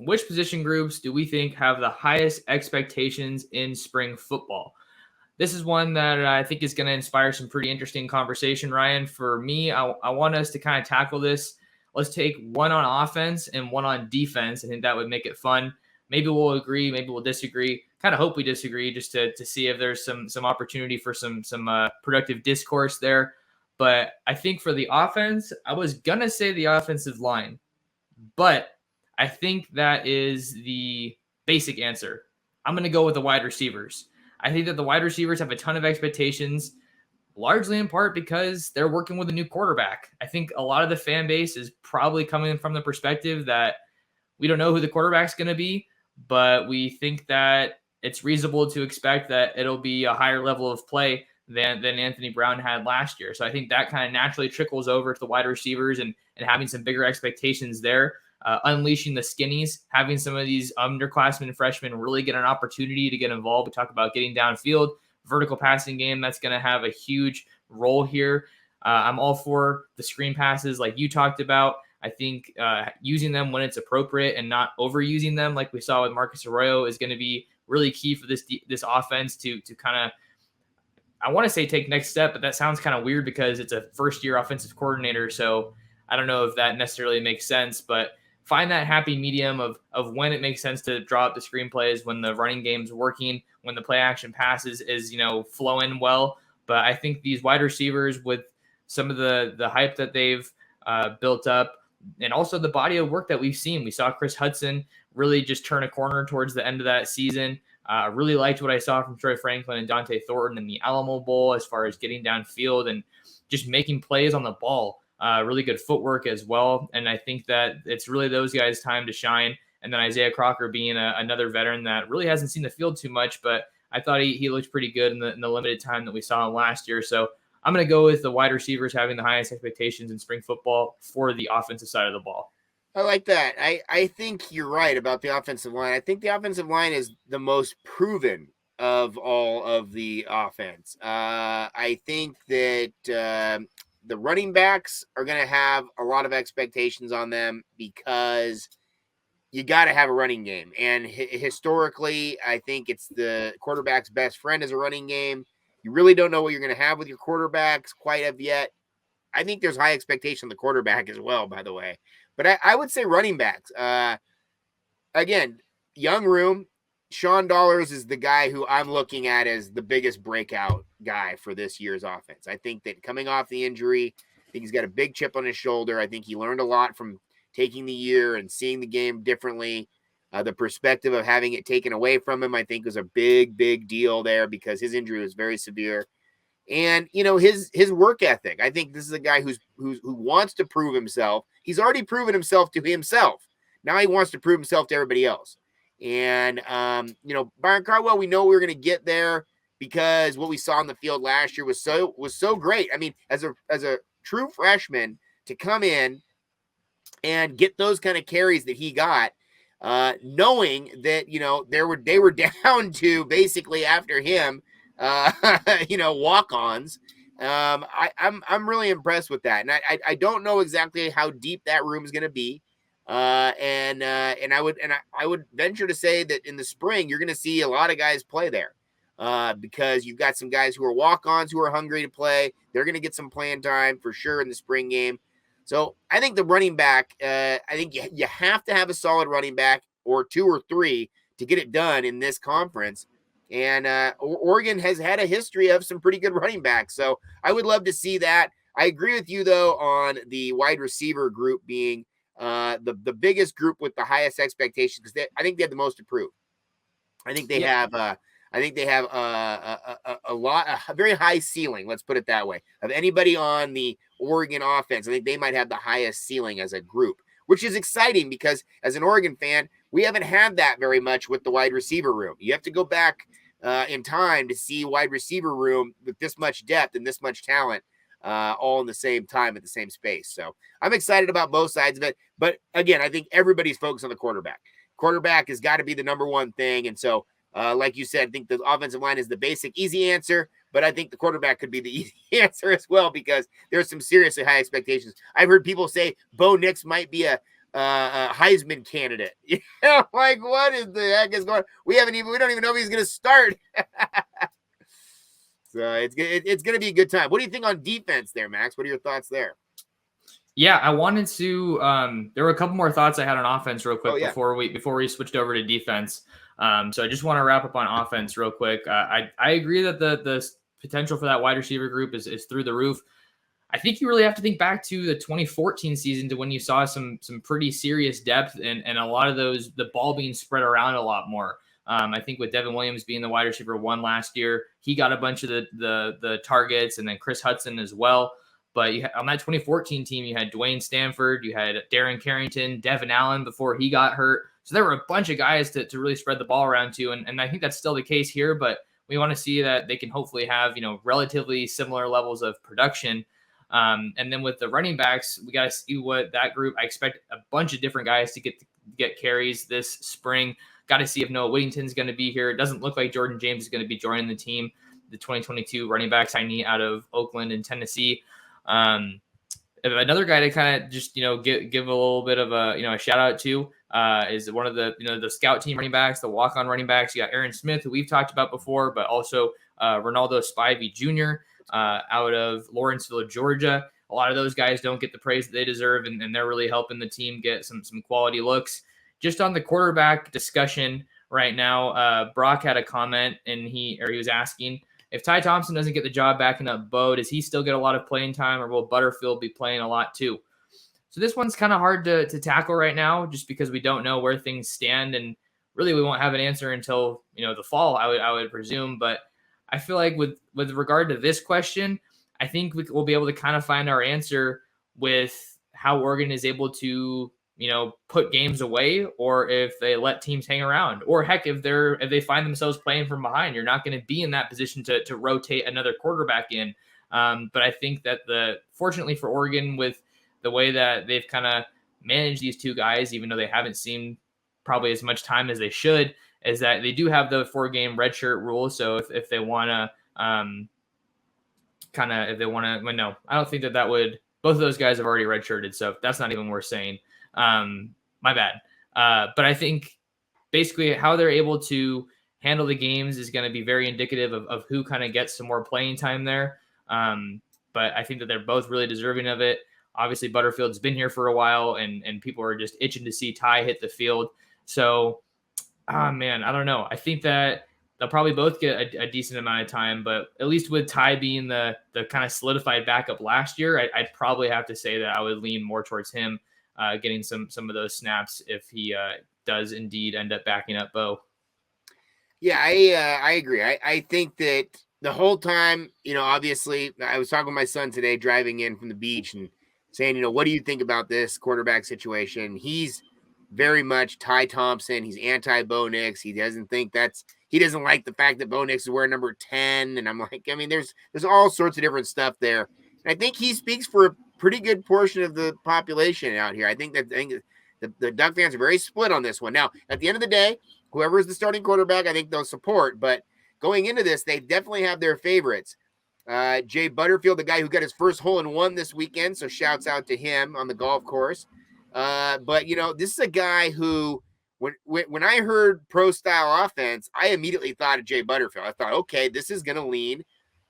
which position groups do we think have the highest expectations in spring football? This is one that I think is going to inspire some pretty interesting conversation, Ryan. For me, I want us to kind of tackle this. Let's take one on offense and one on defense. I think that would make it fun. Maybe we'll agree, maybe we'll disagree. Kind of hope we disagree, just to see if there's some opportunity for some productive discourse there. But I think for the offense, I was gonna say the offensive line, but I think that is the basic answer. I'm gonna go with the wide receivers. I think that the wide receivers have a ton of expectations, largely in part because they're working with a new quarterback. I think a lot of the fan base is probably coming from the perspective that we don't know who the quarterback's going to be, but we think that it's reasonable to expect that it'll be a higher level of play than Anthony Brown had last year. So I think that kind of naturally trickles over to the wide receivers and having some bigger expectations there. Unleashing the skinnies, having some of these underclassmen and freshmen really get an opportunity to get involved. We talk about getting downfield, vertical passing game. That's going to have a huge role here. I'm all for the screen passes like you talked about. I think using them when it's appropriate and not overusing them like we saw with Marcus Arroyo is going to be really key for this offense to kind of, I want to say take next step, but that sounds kind of weird because it's a first-year offensive coordinator. So I don't know if that necessarily makes sense, but find that happy medium of when it makes sense to draw up the screenplays, when the running game's working, when the play action passes is, flowing well. But I think these wide receivers with some of the hype that they've built up and also the body of work that we've seen. We saw Chris Hudson really just turn a corner towards the end of that season. Really liked what I saw from Troy Franklin and Dante Thornton in the Alamo Bowl as far as getting downfield and just making plays on the ball. Really good footwork as well. And I think that it's really those guys' time to shine. And then Isaiah Crocker being another veteran that really hasn't seen the field too much, but I thought he looked pretty good in the limited time that we saw him last year. So I'm going to go with the wide receivers having the highest expectations in spring football for the offensive side of the ball. I like that. I think you're right about the offensive line. I think the offensive line is the most proven of all of the offense. I think that the running backs are going to have a lot of expectations on them because you got to have a running game. And historically, I think it's the quarterback's best friend is a running game. You really don't know what you're going to have with your quarterbacks quite of yet. I think there's high expectation on the quarterback as well, by the way. But I would say running backs. Again, young room. Sean Dollars is the guy who I'm looking at as the biggest breakout guy for this year's offense. I think that coming off the injury, I think he's got a big chip on his shoulder. I think he learned a lot from taking the year and seeing the game differently. The perspective of having it taken away from him, I think, was a big, big deal there because his injury was very severe. And, his work ethic. I think this is a guy who wants to prove himself. He's already proven himself to himself. Now he wants to prove himself to everybody else. And, Byron Cardwell, we know we were going to get there because what we saw on the field last year was so great. I mean, as a true freshman to come in and get those kind of carries that he got, knowing that, they were down to basically after him, walk-ons. I'm really impressed with that. And I don't know exactly how deep that room is going to be. And I would venture to say that in the spring, you're going to see a lot of guys play there, because you've got some guys who are walk-ons who are hungry to play. They're going to get some playing time for sure in the spring game. So I think the running back, I think you have to have a solid running back or two or three to get it done in this conference. And Oregon has had a history of some pretty good running backs. So I would love to see that. I agree with you, though, on the wide receiver group being the biggest group with the highest expectations, because I think they have the most to prove. I think they have a very high ceiling, let's put it that way, of anybody on the Oregon offense. I think they might have the highest ceiling as a group, which is exciting because as an Oregon fan, we haven't had that very much with the wide receiver room. You have to go back in time to see wide receiver room with this much depth and this much talent all in the same time at the same space. So I'm excited about both sides of it. But again, I think everybody's focused on the quarterback. Quarterback has got to be the number one thing. And so, like you said, I think the offensive line is the basic, easy answer. But I think the quarterback could be the easy answer as well because there's some seriously high expectations. I've heard people say Bo Nix might be a Heisman candidate. Like what is the heck is going? We don't even know if he's going to start. So it's going to be a good time. What do you think on defense there, Max? What are your thoughts there? Yeah, I wanted to. There were a couple more thoughts I had on offense real quick before we switched over to defense. So I just want to wrap up on offense real quick. I agree that the potential for that wide receiver group is through the roof. I think you really have to think back to the 2014 season to when you saw some pretty serious depth and a lot of the ball being spread around a lot more. I think with Devin Williams being the wide receiver 1 last year, he got a bunch of the targets, and then Chris Hudson as well. But on that 2014 team, you had Dwayne Stanford, you had Darren Carrington, Devin Allen before he got hurt. So there were a bunch of guys to really spread the ball around to. And I think that's still the case here, but we want to see that they can hopefully have, relatively similar levels of production. And then with the running backs, we got to see what that group, I expect a bunch of different guys to get carries this spring. Got to see if Noah Whittington's going to be here. It doesn't look like Jordan James is going to be joining the team, the 2022 running back signee out of Oakland and Tennessee. Another guy to kind of just, give a little bit of a shout out to is one of the scout team running backs, the walk-on running backs. You got Aaron Smith, who we've talked about before, but also Ronaldo Spivey Jr. Out of Lawrenceville, Georgia. A lot of those guys don't get the praise that they deserve, and they're really helping the team get some quality looks. Just on the quarterback discussion right now, Brock had a comment, and he was asking, if Ty Thompson doesn't get the job backing up Bo, does he still get a lot of playing time, or will Butterfield be playing a lot too? So this one's kind of hard to tackle right now, just because we don't know where things stand, and really we won't have an answer until the fall, I would presume. But I feel like with regard to this question, I think we'll be able to kind of find our answer with how Oregon is able to put games away, or if they let teams hang around, or heck, if they find themselves playing from behind. You're not going to be in that position to rotate another quarterback in. But I think that fortunately for Oregon, with the way that they've kind of managed these two guys, even though they haven't seen probably as much time as they should, is that they do have the 4-game redshirt rule. So if they want to I don't think that would, both of those guys have already redshirted. So that's not even worth saying. My bad. But I think basically how they're able to handle the games is going to be very indicative of who kind of gets some more playing time there. But I think that they're both really deserving of it. Obviously, Butterfield's been here for a while, and people are just itching to see Ty hit the field. So, man, I don't know. I think that they'll probably both get a decent amount of time, but at least with Ty being the kind of solidified backup last year, I'd probably have to say that I would lean more towards him getting some of those snaps if he does indeed end up backing up Bo. Yeah, I agree. I think that the whole time, obviously, I was talking with my son today driving in from the beach and saying, what do you think about this quarterback situation? He's very much Ty Thompson. He's anti-Bo Nix. He doesn't like the fact that Bo Nix is wearing number 10. And I'm like, there's all sorts of different stuff there. And I think he speaks for a pretty good portion of the population out here. I think the Duck fans are very split on this one. Now, at the end of the day, whoever is the starting quarterback, I think they'll support. But going into this, they definitely have their favorites. Jay Butterfield, the guy who got his first hole-in-one this weekend, so shouts out to him on the golf course. But this is a guy who, when I heard pro-style offense, I immediately thought of Jay Butterfield. I thought, okay, this is going to lean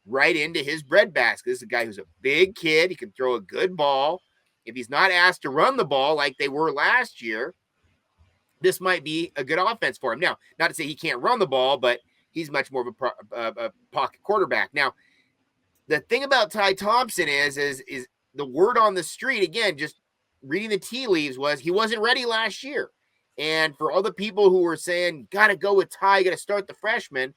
right into his breadbasket. This is a guy who's a big kid. He can throw a good ball. If he's not asked to run the ball like they were last year, this might be a good offense for him. Now, not to say he can't run the ball, but he's much more of a pocket quarterback. Now, the thing about Ty Thompson is the word on the street, again, just reading the tea leaves, was he wasn't ready last year. And for all the people who were saying, got to go with Ty, got to start the freshman,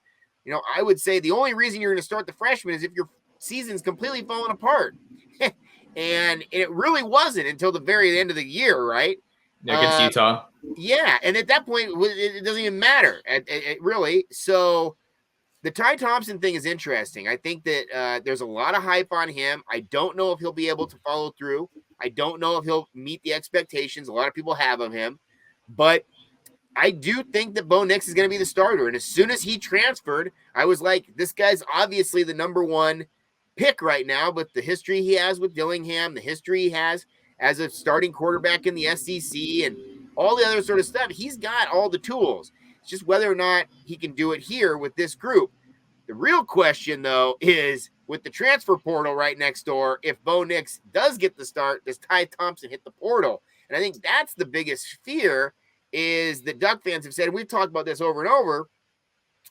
I would say the only reason you're going to start the freshman is if your season's completely falling apart. And it really wasn't until the very end of the year, right? Against Utah. Yeah, and at that point, it doesn't even matter, it really. So the Ty Thompson thing is interesting. I think that there's a lot of hype on him. I don't know if he'll be able to follow through. I don't know if he'll meet the expectations a lot of people have of him. But I do think that Bo Nix is going to be the starter. And as soon as he transferred, I was like, this guy's obviously the number one pick right now, but the history he has with Dillingham, the history he has. as a starting quarterback in the SEC and all the other sort of stuff. He's got all the tools. It's just whether or not he can do it here with this group. The real question, though, is with the transfer portal right next door, if Bo Nix does get the start, does Ty Thompson hit the portal? And I think that's the biggest fear, is that Duck fans have said, and we've talked about this over and over,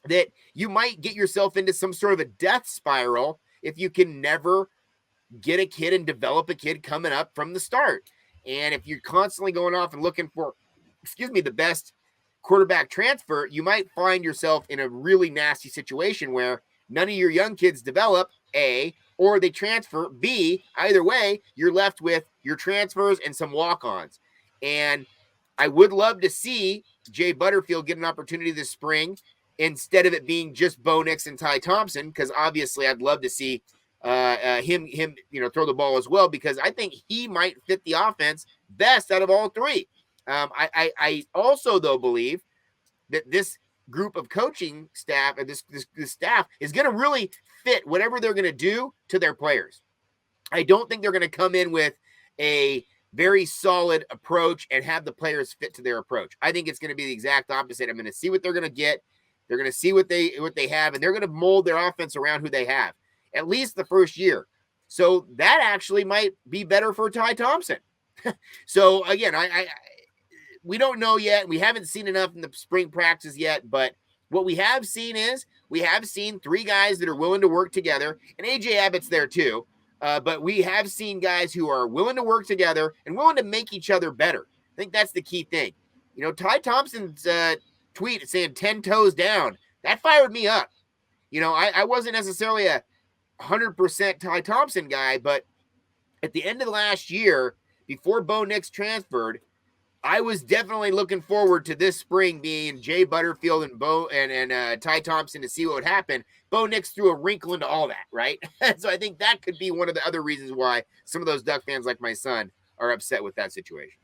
that you might get yourself into some sort of a death spiral if you can never get a kid and develop a kid coming up from the start. And if you're constantly going off and looking for, the best quarterback transfer, you might find yourself in a really nasty situation where none of your young kids develop, A, or they transfer, B. Either way, you're left with your transfers and some walk-ons. And I would love to see Jay Butterfield get an opportunity this spring instead of it being just Bo Nix and Ty Thompson, because obviously I'd love to see him throw the ball as well, because I think he might fit the offense best out of all three. I also, though, believe that this group of coaching staff and this staff is going to really fit whatever they're going to do to their players. I don't think they're going to come in with a very solid approach and have the players fit to their approach. I think it's going to be the exact opposite. I'm going to see what they're going to get. They're going to see what they have, and they're going to mold their offense around who they have, at least the first year. So that actually might be better for Ty Thompson. So again, we don't know yet. We haven't seen enough in the spring practice yet, but what we have seen is we have seen three guys that are willing to work together, and AJ Abbott's there too. But we have seen guys who are willing to work together and willing to make each other better. I think that's the key thing. Ty Thompson's tweet saying 10 toes down, that fired me up. I wasn't necessarily a 100% Ty Thompson guy, but at the end of last year, before Bo Nix transferred, I was definitely looking forward to this spring being Jay Butterfield and Ty Thompson to see what would happen. Bo Nix threw a wrinkle into all that, right? So I think that could be one of the other reasons why some of those Duck fans like my son are upset with that situation.